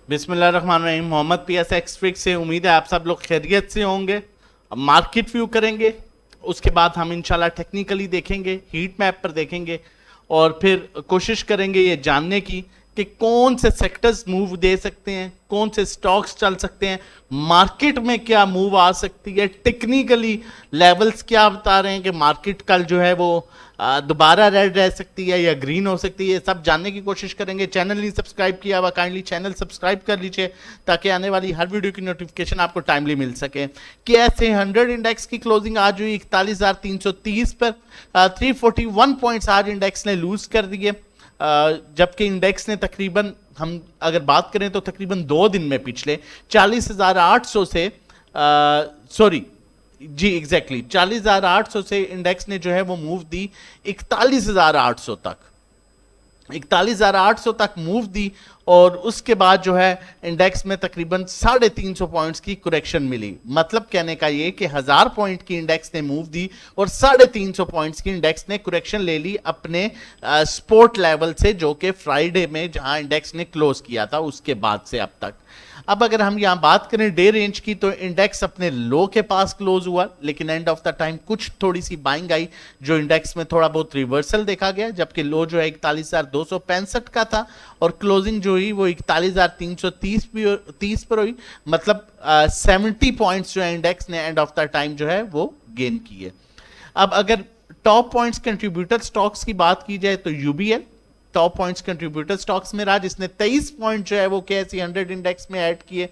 बिस्मिल्लाहिर्रहमानिर्रहीम। Mohammad PSX trick से उम्मीद है आप सब लोग खैरियत से होंगे। अब मार्केट व्यू करेंगे, उसके बाद हम इंशाल्लाह टेक्निकली देखेंगे, हीट मैप पर देखेंगे और फिर कोशिश करेंगे ये जानने की कि कौन से सेक्टर्स मूव दे सकते हैं, कौन से स्टॉक्स चल सकते हैं, मार्केट में क्या मूव आ सकती है, टेक्निकली लेवल्स क्या बता रहे हैं कि मार्केट कल जो है वो दोबारा रेड रह सकती है या ग्रीन हो सकती है, सब जानने की कोशिश करेंगे। चैनल नहीं सब्सक्राइब किया हुआ, काइंडली चैनल सब्सक्राइब कर लीजिए ताकि आने वाली हर वीडियो की नोटिफिकेशन आपको टाइमली मिल सके। कैसे 100 इंडेक्स की क्लोजिंग आज हुई 41,330 पर, 341 पॉइंट्स आज इंडेक्स ने लूज कर दिए, जबकि इंडेक्स ने तकरीबन, हम अगर बात करें तो तकरीबन 2 दिन में पिछले 40,800 से सॉरी जी एग्जैक्टली 40,800 से इंडेक्स ने जो है वो मूव दी 41,800 तक, 41,800 तक मूव दी और उसके बाद जो है इंडेक्स में तकरीबन 350 पॉइंट्स की करेक्शन मिली। मतलब कहने का ये कि 1000 पॉइंट की इंडेक्स ने मूव दी और 350 पॉइंट्स की इंडेक्स ने करेक्शन ले ली अपने स्पोर्ट लेवल से, जो कि फ्राइडे में जहां इंडेक्स ने क्लोज किया था उसके बाद से अब तक। अब अगर हम यहां बात करें डे रेंज की तो इंडेक्स अपने लो के पास क्लोज हुआ, लेकिन एंड ऑफ द टाइम कुछ थोड़ी सी बाइंग आई जो इंडेक्स में थोड़ा बहुत रिवर्सल देखा गया, जबकि लो जो है 41,265 का था और क्लोजिंग जो हुई वो 41,330 पर हुई। मतलब 70 पॉइंट्स जो है इंडेक्स ने एंड ऑफ द टाइम जो है वो गेन किए। अब अगर टॉप पॉइंट्स कंट्रीब्यूटर स्टॉक्स की बात की जाए तो UBL top points contributor stocks में रहा, जिसने 23 पॉइंट जो है वो KSE 100 इंडेक्स में ऐड किए।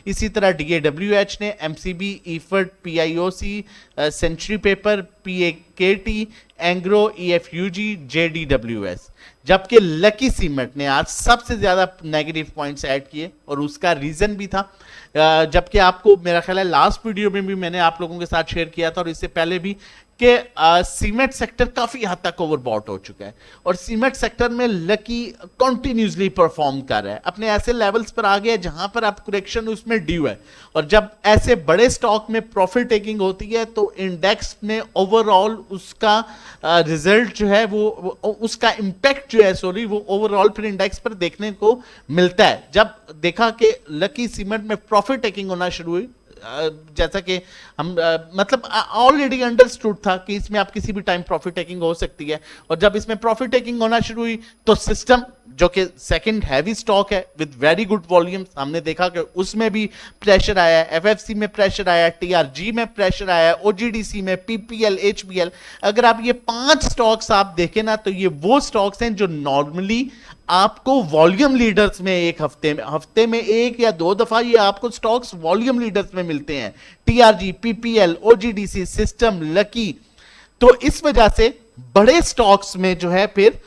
इसी तरह DAWH ने, MCB, EFERT, PIOC, Century Paper, PAKT, Engro, EFUG, JDWS, जबकि लकी सीमेंट ने आज सबसे ज्यादा नेगेटिव पॉइंट्स ऐड किए और उसका रीजन भी था, जबकि आपको मेरा ख्याल है लास्ट वीडियो में भी मैंने आप लोगों के साथ शेयर किया था और इससे पहले भी कि सीमेंट सेक्टर काफी हद तक ओवरबॉट हो चुका है और सीमेंट सेक्टर में लकी कंटिन्यूसली परफॉर्म कर रहा है, अपने ऐसे लेवल्स पर आ गया जहां पर आप करेक्शन उसमें ड्यू है। और जब ऐसे बड़े स्टॉक में प्रॉफिट टेकिंग होती है तो इंडेक्स में ओवरऑल उसका रिजल्ट जो है वो उसका इंपैक्ट जो है सॉरी वो ओवरऑल फिर इंडेक्स पर देखने को मिलता है। जब देखा कि लकी सीमेंट में प्रॉफिट टेकिंग होना शुरू हुई, जैसा कि हम मतलब ऑलरेडी अंडरस्टूड था कि इसमें आप किसी भी टाइम प्रॉफिट टेकिंग हो सकती है, और जब इसमें प्रॉफिट टेकिंग होना शुरू हुई तो सिस्टम जो कि सेकंड हैवी स्टॉक है विद वेरी गुड वॉल्यूम्स, हमने देखा कि उसमें भी प्रेशर आया, FFC में प्रेशर आया, TRG में प्रेशर आया, OGDC में, PPL, HBL। अगर आप ये 5 स्टॉक्स आप देखें ना तो ये वो स्टॉक्स हैं जो नॉर्मली आपको वॉल्यूम लीडर्स में एक हफ्ते में 1 या 2 दफा ये आपको स्टॉक्स वॉल्यूम लीडर्स में मिलते हैं, TRG, PPL, OGDC, system, lucky. तो इस वजह से बड़े स्टॉक्स में जो है फिर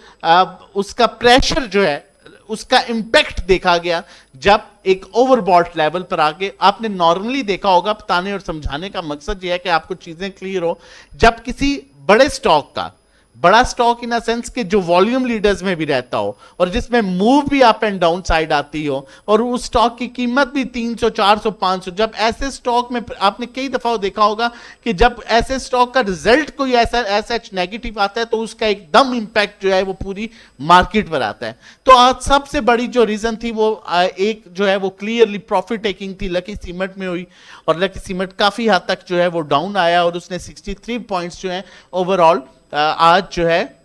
उसका प्रेशर जो है उसका इंपैक्ट देखा गया जब एक ओवरबॉट लेवल पर आके। आपने नॉर्मली देखा होगा, बताने और समझाने का मकसद यह है कि आपको चीजें क्लियर हो, जब किसी बड़े स्टॉक का, बड़ा स्टॉक इन सेंस के जो वॉल्यूम लीडर्स में भी रहता हो और जिसमें मूव भी अप एंड डाउन साइड आती हो और उस स्टॉक की कीमत भी 300, 400, 500, जब ऐसे स्टॉक में आपने कई दफा देखा होगा कि जब ऐसे स्टॉक का रिजल्ट कोई ऐसा नेगेटिव आता है तो उसका एकदम इंपैक्ट जो है वो पूरी मार्केट पर आता है। तो आज सबसे बड़ी जो रीजन थी वो एक जो है वो क्लियरली प्रॉफिट टेकिंग थी, लकी सीमेंट में हुई और लकी सीमेंट काफी हद तक जो है वो डाउन आया और उसने 63 पॉइंट्स जो है ओवरऑल आज जो है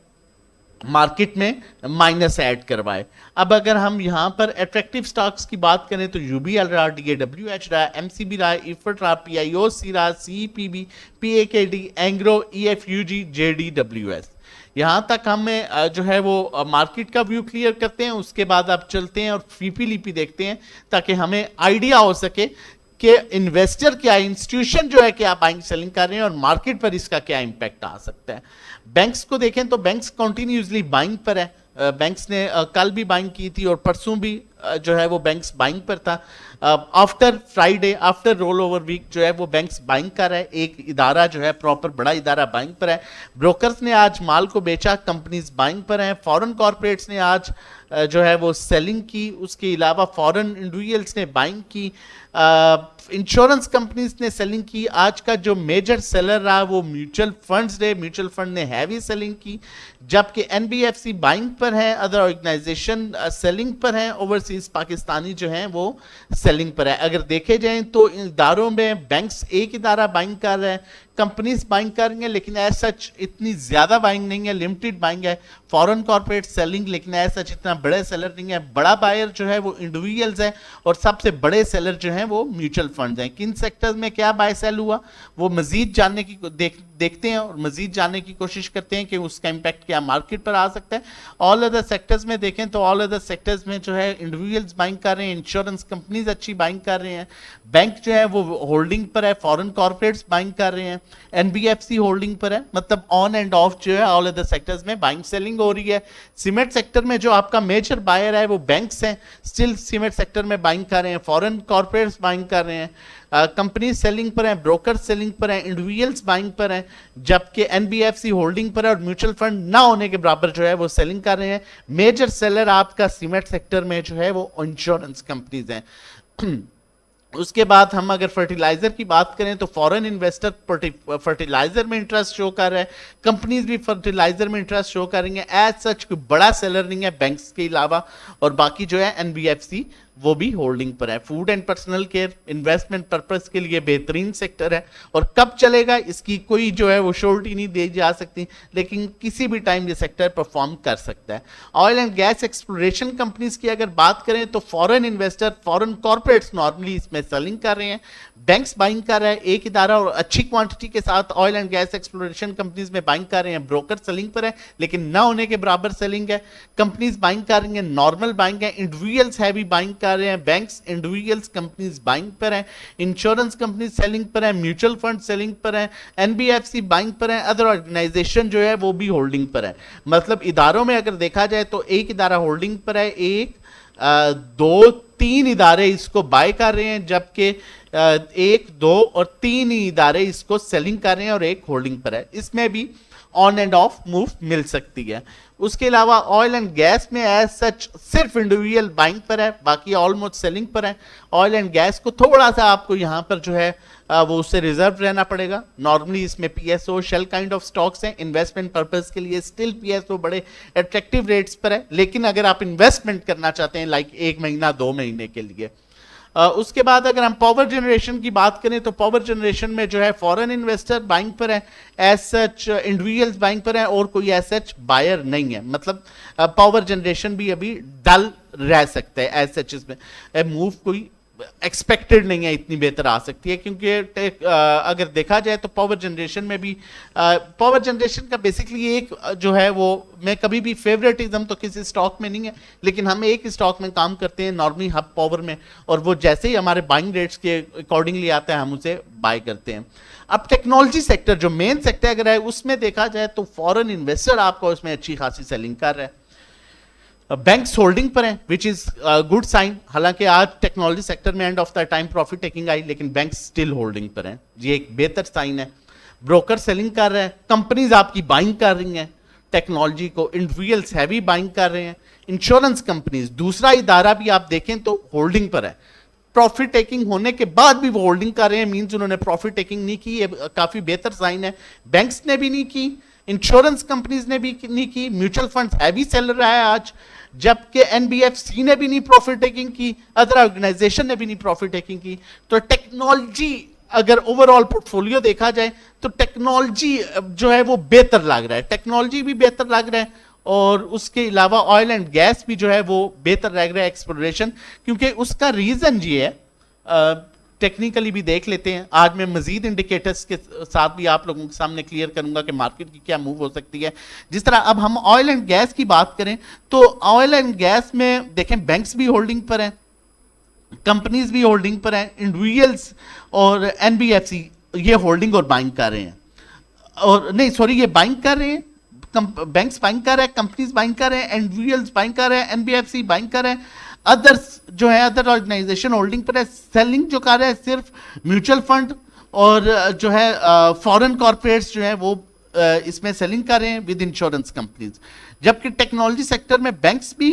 मार्केट में माइनस ऐड करवाए। अब अगर हम यहां पर अट्रैक्टिव स्टॉक्स की बात करें तो यूबीएल रहा, DAWH रहा, MCB रहा, EFERT रहा, PIOC रहा, CPB, PAKD, Engro, EFUG, JDWS। यहां तक हमें जो है वो मार्केट का व्यू क्लियर करते हैं, उसके बाद आप चलते हैं और फीपीलीपी देखते हैं ताकि हमें आइडिया हो सके कि इन्वेस्टर क्या, इंस्टीट्यूशन जो है क्या बाइंग सेलिंग कर रहे हैं और मार्केट पर इसका क्या इंपैक्ट आ सकता है। बैंक्स को देखें तो बैंक्स कंटिन्यूसली बाइंग पर है, बैंक्स ने कल भी बाइंग की थी और परसों भी जो है वो बैंक्स बाइंग पर था। After Friday, after roll over week जो है वो बैंक्स बाइंग कर रहा है, एक इदारा जो है प्रॉपर बड़ा इदारा बाइंग पर है। ब्रोकर्स ने आज माल को बेचा, कंपनीज बाइंग पर हैं। फॉरेन कॉर्पोरेट्स ने आज जो है वो सेलिंग की, उसके अलावा फॉरेन इंडिविजुअल्स ने बाइंग की, इंश्योरेंस कंपनीज ने सेलिंग की। आज का जो मेजर सेलर रहा वो म्यूचुअल फंड्स रहे, म्यूचुअल फंड ने हैवी सेलिंग की, जबकि NBFC बाइंग पर है, अदर ऑर्गेनाइजेशन सेलिंग पर हैं। ओवरसीज ओवरसीज पाकिस्तानी जो हैं वो सेलिंग पर है। अगर देखे जाएं तो इदारों में बैंक्स एक इदारा बाइंग कर रहा है, कंपनीज बाइंग कर रही हैं, लेकिन एज सच इतनी ज्यादा बाइंग नहीं है, लिमिटेड बाइंग है। फॉरेन कॉर्पोरेट सेलिंग, लेकिन एज सच इतना बड़े सेलर नहीं है। बड़ा बायर जो है वो इंडिविजुअल्स है और सबसे बड़े सेलर जो हैं वो म्यूचुअल फंड्स हैं। किन सेक्टर्स में क्या बाय सेल हुआ वो मजीद जानने की देखते हैं और मजीद जानने की कोशिश करते हैं कि उसका इंपैक्ट क्या मार्केट पर आ सकता है। ऑल अदर सेक्टर्स में देखें तो ऑल अदर सेक्टर्स में जो है इंडिविजुअल्स बाइंग कर रहे हैं, इंश्योरेंस कंपनीज अच्छी बाइंग कर रहे हैं, बैंक जो है वो होल्डिंग पर है, फॉरेन कॉर्पोरेट्स बाइंग कर रहे हैं, एनबीएफसी होल्डिंग पर है। मतलब ऑन एंड ऑफ जो है ऑल अदर सेक्टर्स में बाइंग सेलिंग हो रही है। सीमेंट सेक्टर में जो आपका मेजर बायर है वो बैंक्स हैं, स्टिल सीमेंट सेक्टर में बाइंग कर रहे हैं, फॉरेन कॉर्पोरेट्स बाइंग कर रहे हैं, कंपनी सेलिंग पर है, ब्रोकर सेलिंग पर है, इंडिविजुअल्स बाइंग पर हैं, जबकि एनबीएफसी होल्डिंग पर है और म्यूचुअल फंड ना होने के बराबर जो है वो सेलिंग कर रहे हैं। मेजर सेलर आपका सीमेंट सेक्टर में जो है वो इंश्योरेंस कंपनीज हैं। उसके बाद हम अगर फर्टिलाइजर की बात करें तो फॉरेन इन्वेस्टर फर्टिलाइजर में इंटरेस्ट शो कर रहा है, कंपनीज भी फर्टिलाइजर में इंटरेस्ट शो करेंगे। एज सच कोई बड़ा सेलर नहीं है बैंक्स के अलावा, और बाकी जो है एनबीएफसी वो भी होल्डिंग पर है। Food and personal care investment purpose के लिए बेहतरीन सेक्टर है और कब चलेगा इसकी कोई जो है वो श्योरिटी नहीं दी जा सकती, लेकिन किसी भी टाइम ये सेक्टर परफॉर्म कर सकता है। Oil and gas exploration companies की अगर बात करें तो foreign investor, foreign corporates normally इसमें सेलिंग कर रहे हैं, बैंक्स बाइंग कर रहा है एक इदारा और अच्छी क्वांटिटी के साथ oil and gas exploration companies में बाइंग कर रहे हैं, ब्रोकर सेलिंग पर है लेकिन ना होने के बराबर सेलिंग है, कंपनीज बाइंग कर रही हैं, नॉर्मल बाइंग है, इंडिविजुअल्स हैवी बाइंग कर रहे हैं, बैंक्स इंडिविजुअल्स कंपनीज बाइंग पर है, इंश्योरेंस कंपनीज सेलिंग पर है, म्यूचुअल फंड सेलिंग पर है, एनबीएफसी बाइंग पर है, अदर ऑर्गेनाइजेशन जो है वो भी होल्डिंग पर है। मतलब इदारों में अगर देखा जाए तो एक इदारा होल्डिंग पर है, एक दो तीन इदारे इसको बाय कर रहे हैं, जबकि एक दो और तीन ही इदारे इसको सेलिंग कर रहे हैं और एक होल्डिंग पर है। इसमें भी ऑन एंड ऑफ मूव मिल सकती है। उसके अलावा ऑयल एंड गैस में एज सच सिर्फ इंडिविजुअल बाइंग पर है, बाकी ऑलमोस्ट सेलिंग पर है। ऑयल एंड गैस को थोड़ा सा आपको यहाँ पर जो है वो उससे रिजर्व रहना पड़ेगा। नॉर्मली इसमें PSO Shell kind of stocks हैं, इन्वेस्टमेंट पर्पस के लिए स्टिल पीएसओ बड़े अट्रैक्टिव रेट्स पर है, लेकिन अगर आप इन्वेस्टमेंट करना चाहते हैं लाइक 1 महीना 2 महीने के लिए। उसके बाद अगर हम पावर जनरेशन की बात करें तो पावर जनरेशन में जो है फॉरेन इन्वेस्टर बाइंग पर है, एज सच इंडिविजुअल्स बाइंग पर है और कोई एज सच बायर नहीं है। मतलब पावर जनरेशन भी अभी डल रह सकता है, एज सच इसमें मूव कोई एक्सपेक्टेड नहीं है इतनी बेहतर आ सकती है, क्योंकि अगर देखा जाए तो पावर जनरेशन में भी पावर जनरेशन का बेसिकली एक जो है वो, मैं कभी भी फेवरेटिज्म तो किसी स्टॉक में नहीं है, लेकिन हम एक स्टॉक में काम करते हैं नॉर्मली हब पावर में, और वो जैसे ही हमारे बाइंग रेट्स के अकॉर्डिंगली आता है हम उसे बाय करते हैं। अब टेक्नोलॉजी सेक्टर जो मेन सेक्टर अगर है उसमें देखा जाए तो फॉरेन इन्वेस्टर आपको उसमें अच्छी खासी सेलिंग कर रहा है, बैंक्स होल्डिंग पर हैं विच इज गुड साइन। हालांकि आज टेक्नोलॉजी सेक्टर में end of the time profit taking आई, लेकिन बैंक्स स्टिल होल्डिंग पर हैं, ये एक बेहतर साइन है। ब्रोकर सेलिंग कर रहे हैं, कंपनीज आपकी बाइंग कर रही हैं टेक्नोलॉजी को, इंडिविजुअल्स हैवी बाइंग कर रहे हैं, इंश्योरेंस कंपनीज दूसरा इदारा भी आप देखें तो होल्डिंग पर है, प्रॉफिट टेकिंग होने के बाद भी वो होल्डिंग कर रहे हैं, मींस उन्होंने प्रॉफिट टेकिंग नहीं की, ये काफी बेहतर साइन है। बैंक्स ने भी नहीं की, इंश्योरेंस कंपनीज ने भी नहीं की, म्यूचुअल फंड हैवी सेल रहा है आज, जबकि एनबीएफसी ने भी नहीं प्रॉफिट टेकिंग की, अदर ऑर्गेनाइजेशन ने भी नहीं प्रॉफिट टेकिंग की। तो टेक्नोलॉजी अगर ओवरऑल पोर्टफोलियो देखा जाए तो टेक्नोलॉजी जो है वो बेहतर लग रहा है, टेक्नोलॉजी भी बेहतर लग रहा है, और उसके अलावा ऑयल एंड गैस भी जो है वो बेहतर लग रहा है एक्सप्लोरेशन, क्योंकि उसका रीजन ये है, टेक्निकली भी देख लेते हैं। आज मैं मजीद इंडिकेटर्स के साथ भी आप लोगों के सामने क्लियर करूंगा कि मार्केट की क्या मूव हो सकती है। जिस तरह अब हम ऑयल एंड गैस की बात करें तो ऑयल एंड गैस में देखें बैंक्स भी होल्डिंग पर हैं, कंपनीज भी होल्डिंग पर हैं, इंडिविजुअल्स और एनबीएफसी ये होल्डिंग और बाइंग कर रहे हैं, और नहीं सॉरी ये बाइंग कर रहे हैं, बैंक्स बाइंग कर रहे हैं, कंपनीज बाइंग कर रहे हैं, इंडिविजुअल्स बाइंग कर रहे हैं, एनबीएफसी बाइंग कर रहे हैं, अदर्स जो है अदर ऑर्गेनाइजेशन होल्डिंग पर है। सेलिंग जो कर रहे हैं सिर्फ म्यूचुअल फंड और जो है फॉरेन कॉर्पोरेट्स जो है वो इसमें सेलिंग कर रहे हैं विद इंश्योरेंस कंपनीज, जबकि टेक्नोलॉजी सेक्टर में बैंक्स भी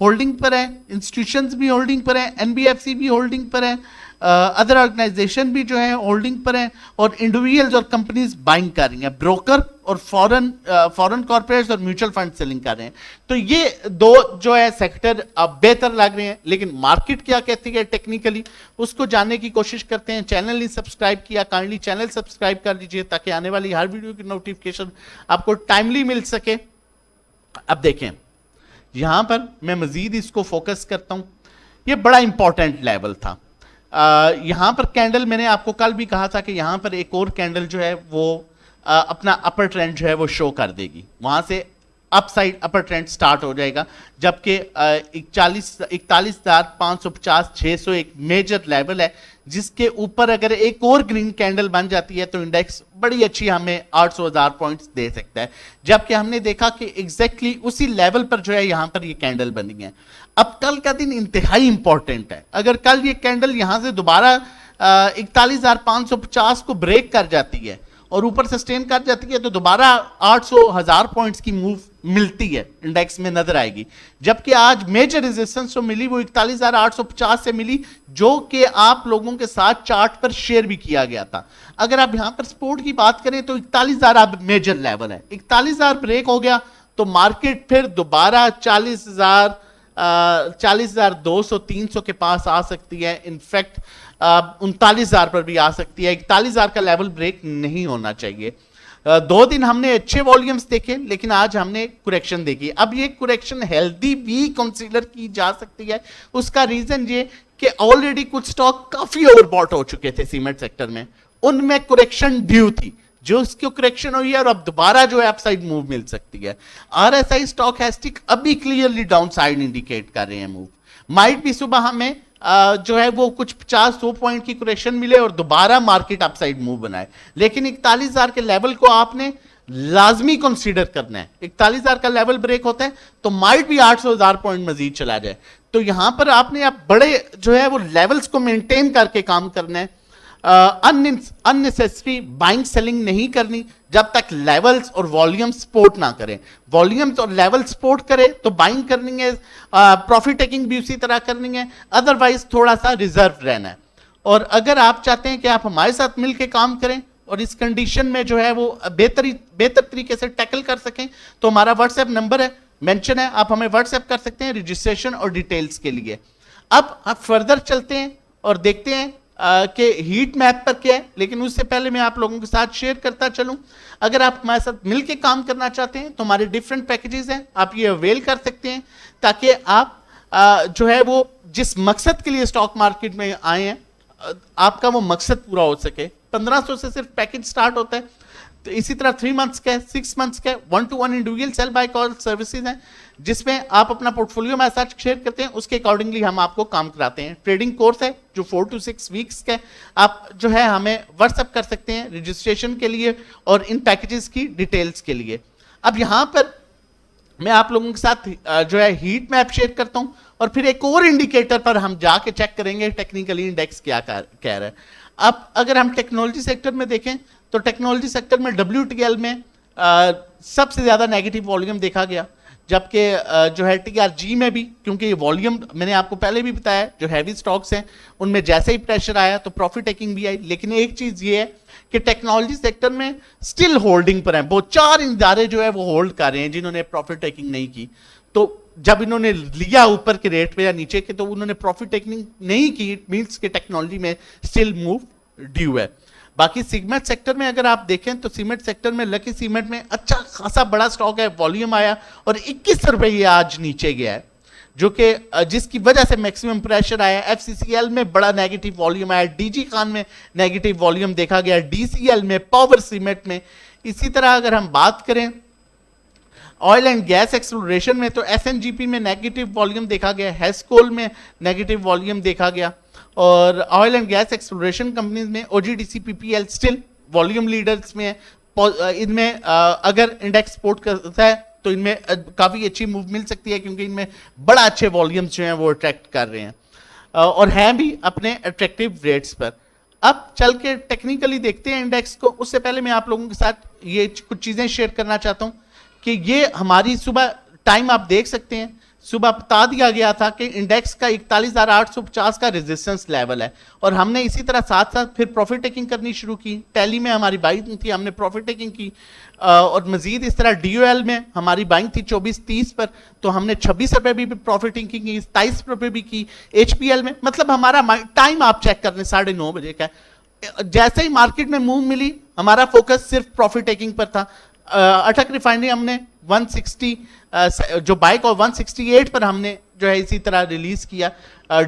होल्डिंग पर है, इंस्टीट्यूशंस भी होल्डिंग पर है, एनबीएफसी भी होल्डिंग पर है, अदर ऑर्गेनाइजेशन भी जो है होल्डिंग पर है, और इंडिविजुअल्स और कंपनीज बाइंग कर रही हैं, ब्रोकर और फॉरेन कॉर्पोरेट्स और म्यूचुअल फंड सेलिंग कर रहे हैं। तो ये दो जो है सेक्टर अब बेहतर लग रहे हैं, लेकिन मार्केट क्या कहती है टेक्निकली उसको जानने की कोशिश करते हैं। चैनल नहीं सब्सक्राइब किया, काइंडली चैनल सब्सक्राइब कर लीजिए ताकि आने वाली हर वीडियो की नोटिफिकेशन आपको टाइमली मिल सके। अब देखें यहां पर मैं मजीद इसको फोकस करता हूं, ये बड़ा इंपॉर्टेंट लेवल था। यहां पर कैंडल मैंने आपको कल भी कहा था कि यहां पर एक और कैंडल जो है वो अपना अपर ट्रेंड जो है वो शो कर देगी, वहां से अपसाइड अपर ट्रेंड स्टार्ट हो जाएगा, जबकि 41,550 600 एक मेजर लेवल है जिसके ऊपर अगर एक और ग्रीन कैंडल बन जाती है तो इंडेक्स बड़ी अच्छी हमें 800,000 पॉइंट्स दे सकता है। जबकि हमने देखा कि एग्जैक्टली उसी लेवल पर जो है यहां पर ये कैंडल बनी है। अब कल का दिन इंतहाई इंपॉर्टेंट है, अगर कल ये कैंडल यहां से दोबारा 41,550 को ब्रेक कर जाती है और ऊपर सस्टेन कर जाती है तो दोबारा 800,000 पॉइंट्स की मूव मिलती है इंडेक्स में नजर आएगी। जबकि आज मेजर रेजिस्टेंस जो मिली वो 41,850 से मिली, जो कि आप लोगों के साथ चार्ट पर शेयर भी किया गया था। अगर आप यहां पर सपोर्ट की बात करें तो 41,000 अब मेजर लेवल है, 41,000 ब्रेक हो गया तो मार्केट फिर दोबारा 40,200 300 के पास आ सकती है, इनफैक्ट 39,000 पर भी आ सकती है। 41,000 का लेवल ब्रेक नहीं होना चाहिए। 2 दिन हमने अच्छे वॉल्यूम्स देखे लेकिन आज हमने कुरेक्शन देखी। अब ये कुरेक्शन हेल्दी भी कंसीडर की जा सकती है। उसका रीजन ये कि ऑलरेडी कुछ स्टॉक काफी ओवरबॉट हो चुके थे सीमेंट सेक्टर में, उनमें कुरेक्शन ड्यू थी, जो इसकी करेक्शन हुई है और अब दोबारा जो है अपसाइड मूव मिल सकती है। आरएसआई स्टॉकेस्टिक अभी क्लियरली डाउनसाइड इंडिकेट कर रहे हैं मूव। माइट भी सुबह हमें जो है वो कुछ 50-100 पॉइंट की करेक्शन मिले और दोबारा मार्केट अपसाइड मूव बनाए, लेकिन 41,000 के लेवल को आपने लाजमी कंसीडर करना है। 41,000 का लेवल ब्रेक होता है तो माइट भी 800,000 पॉइंट मजीद चला जाए। तो यहां पर आपने अब बड़े जो है वो लेवल्स को मेंटेन करके काम करना है। अननेसेसरी बाइंग सेलिंग नहीं करनी जब तक लेवल्स और वॉल्यूम सपोर्ट ना करें। वॉल्यूम्स और लेवल सपोर्ट करें तो बाइंग करनी है, प्रॉफिट टेकिंग भी उसी तरह करनी है, अदरवाइज थोड़ा सा रिजर्व रहना है। और अगर आप चाहते हैं कि आप हमारे साथ मिलकर काम करें और इस कंडीशन में जो है वो बेहतर तरीके से टैकल कर सकें तो हमारा व्हाट्सएप नंबर है, मेंशन है, आप हमें व्हाट्सएप कर सकते हैं रजिस्ट्रेशन और डिटेल्स के लिए। अब आप फर्दर चलते हैं और देखते हैं कि हीट मैप पर क्या है, लेकिन उससे पहले मैं आप लोगों के साथ शेयर करता चलूं। अगर आप हमारे साथ मिलकर काम करना चाहते हैं तो हमारे डिफरेंट पैकेजेस हैं, आप ये अवेल कर सकते हैं ताकि आप जो है वो जिस मकसद के लिए स्टॉक मार्केट में आए हैं आपका वो मकसद पूरा हो सके। 1500 से सिर्फ पैकेज स्टार्ट होता है, तो इसी तरह 3 मंथ्स का, 6 मंथ्स का 1-to-1 individual sell buy call services हैं जिसमें आप अपना पोर्टफोलियो में साथ शेयर करते हैं, उसके अकॉर्डिंगली हम आपको काम कराते हैं। ट्रेडिंग कोर्स है जो 4 to 6 वीक्स का, आप जो है हमें व्हाट्सएप कर सकते हैं रजिस्ट्रेशन के लिए और इन पैकेजेस की डिटेल्स के लिए। अब यहां पर मैं आप लोगों के साथ जो है हीट मैप शेयर करता हूं और फिर एक और इंडिकेटर पर हम जाके चेक करेंगे टेक्निकली इंडेक्स क्या कह रहा है। अब अगर हम टेक्नोलॉजी सेक्टर में देखें तो टेक्नोलॉजी सेक्टर में WTL में सबसे ज्यादा नेगेटिव वॉल्यूम देखा गया, जबकि जो है TRG में भी, क्योंकि ये वॉल्यूम मैंने आपको पहले भी बताया जो हैवी स्टॉक्स हैं उनमें जैसे ही प्रेशर आया तो प्रॉफिट टेकिंग भी आई। लेकिन एक चीज ये है कि टेक्नोलॉजी सेक्टर में स्टिल होल्डिंग पर है, वो 4 इदारे जो है वो होल्ड कर रहे हैं जिन्होंने प्रॉफिट टेकिंग नहीं की। तो जब इन्होंने लिया ऊपर के रेट पे या नीचे के तो उन्होंने प्रॉफिट टेकिंग नहीं की, इट मींस कि टेक्नोलॉजी में स्टिल मूव ड्यू है। बाकी सीमेंट सेक्टर में अगर आप देखें तो सीमेंट सेक्टर में लकी सीमेंट में अच्छा खासा बड़ा स्टॉक है, वॉल्यूम आया और 21 रुपये आज नीचे गया है, जो कि जिसकी वजह से मैक्सिमम प्रेशर आया। FCCL में बड़ा नेगेटिव वॉल्यूम आया, DG खान में नेगेटिव वॉल्यूम देखा गया, DCL में, पावर सीमेंट में। इसी तरह अगर हम बात करें ऑयल एंड गैस एक्सप्लोरेशन में तो SNGP में नेगेटिव वॉल्यूम देखा गया, हेस्कोल में नेगेटिव वॉल्यूम देखा गया और oil and gas exploration companies में OGDC PPL still volume leaders में है। इनमें अगर इंडेक्स सपोर्ट करता है तो इनमें काफी अच्छी मूव मिल सकती है क्योंकि इनमें बड़ा अच्छे वॉल्यूम्स जो हैं वो अट्रैक्ट कर रहे हैं और हैं भी अपने अट्रैक्टिव रेट्स पर। अब चल के टेक्निकली देखते हैं इंडेक्स को, उससे पहले मैं आप लोगों के साथ ये कुछ चीजें शेयर करना चाहता हूं कि ये हमारी सुबह टाइम आप देख सकते हैं, सुबह बता दिया गया था कि इंडेक्स का 41,850 का रेजिस्टेंस लेवल है, और हमने इसी तरह साथ साथ फिर प्रॉफिट टेकिंग करनी शुरू की। टैली में हमारी बाइंग थी, हमने प्रॉफिट टेकिंग की, और मजीद इस तरह DOL में हमारी बाइंग थी 24-30 पर, तो हमने 26 रुपए भी प्रॉफिट टेकिंग की, 27 रुपए भी की। HPL में मतलब हमारा टाइम आप चेक कर लें 9:30 बजे का, जैसे ही मार्केट में मूव मिली हमारा फोकस सिर्फ प्रॉफिट टेकिंग पर था। अटक रिफाइनरी हमने 160 जो बाइक और 168 पर हमने जो है इसी तरह रिलीज किया।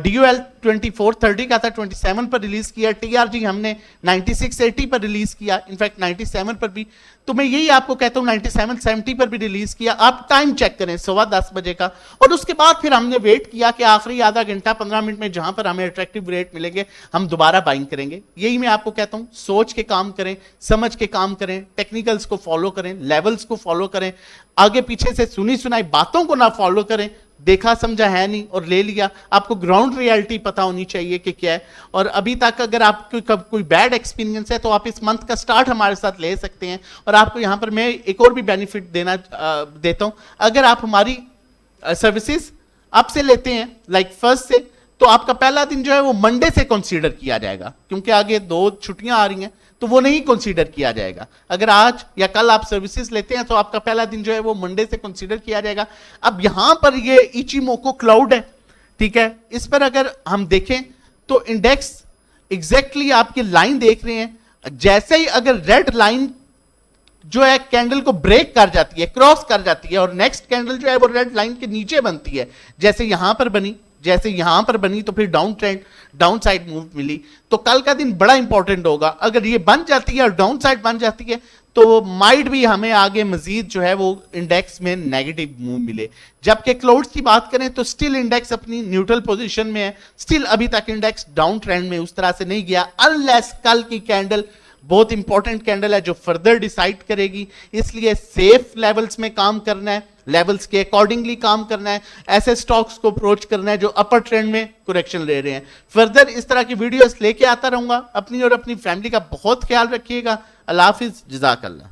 DOL 2430 का था, 27 पर रिलीज किया। TRG हमने 9680 पर रिलीज किया, इनफैक्ट 97 पर भी। तो मैं यही आपको कहता हूँ 9770 पर भी रिलीज किया। आप टाइम चेक करें 10:15 बजे का, और उसके बाद फिर हमने वेट किया कि आखिरी आधा घंटा 15 मिनट में जहां पर हमें अट्रैक्टिव रेट मिलेंगे हम दोबारा बाइंग करेंगे। यही मैं आपको कहता हूँ, सोच के काम करें, समझ के काम करें, टेक्निकल्स को फॉलो करें, लेवल्स को फॉलो करें, आगे पीछे से सुनी सुनाई बातों को ना फॉलो करें। देखा समझा है नहीं और ले लिया, आपको ग्राउंड रियलिटी पता होनी चाहिए कि क्या है। और अभी तक अगर आपको कोई बैड एक्सपीरियंस है तो आप इस मंथ का स्टार्ट हमारे साथ ले सकते हैं। और आपको यहां पर मैं एक और भी बेनिफिट देता हूं, अगर आप हमारी सर्विसेज अब से लेते हैं लाइक फर्स्ट से, तो आपका पहला दिन जो है वो मंडे से कंसीडर किया जाएगा, क्योंकि आगे 2 छुट्टियां आ रही हैं तो वो नहीं कंसीडर किया जाएगा। अगर आज या कल आप सर्विसेज लेते हैं तो आपका पहला दिन जो है वो मंडे से कंसीडर किया जाएगा। अब यहां पर ये इचिमोको क्लाउड है, ठीक है, इस पर अगर हम देखें तो इंडेक्स एग्जैक्टली आपकी लाइन देख रहे हैं, जैसे ही अगर रेड लाइन जो है कैंडल को ब्रेक कर जाती है, क्रॉस कर जाती है, और नेक्स्ट कैंडल जो है वो रेड लाइन के नीचे बनती है, जैसे यहां पर बनी, जैसे यहां पर बनी, तो फिर down trend, down side move मिली। तो कल का दिन बड़ा इंपॉर्टेंट होगा। अगर ये बन जाती है और डाउन साइड बन जाती है तो माइट भी हमें आगे मजीद जो है वो इंडेक्स में नेगेटिव मूव मिले। जबकि क्लाउड्स की बात करें तो स्टिल इंडेक्स अपनी न्यूट्रल पोजीशन में है, स्टिल अभी तक इंडेक्स डाउन ट्रेंड में उस तरह से नहीं गया, अनलेस कल की कैंडल बहुत इंपॉर्टेंट कैंडल है जो फर्दर डिसाइड करेगी। इसलिए सेफ लेवल्स में काम करना है, लेवल्स के अकॉर्डिंगली काम करना है, ऐसे स्टॉक्स को अप्रोच करना है जो अपर ट्रेंड में करेक्शन ले रहे हैं। फर्दर इस तरह की वीडियोस लेके आता रहूंगा। अपनी और अपनी फैमिली का बहुत ख्याल रखिएगा। अल्लाह हाफिज, जज़ाकल्लाह।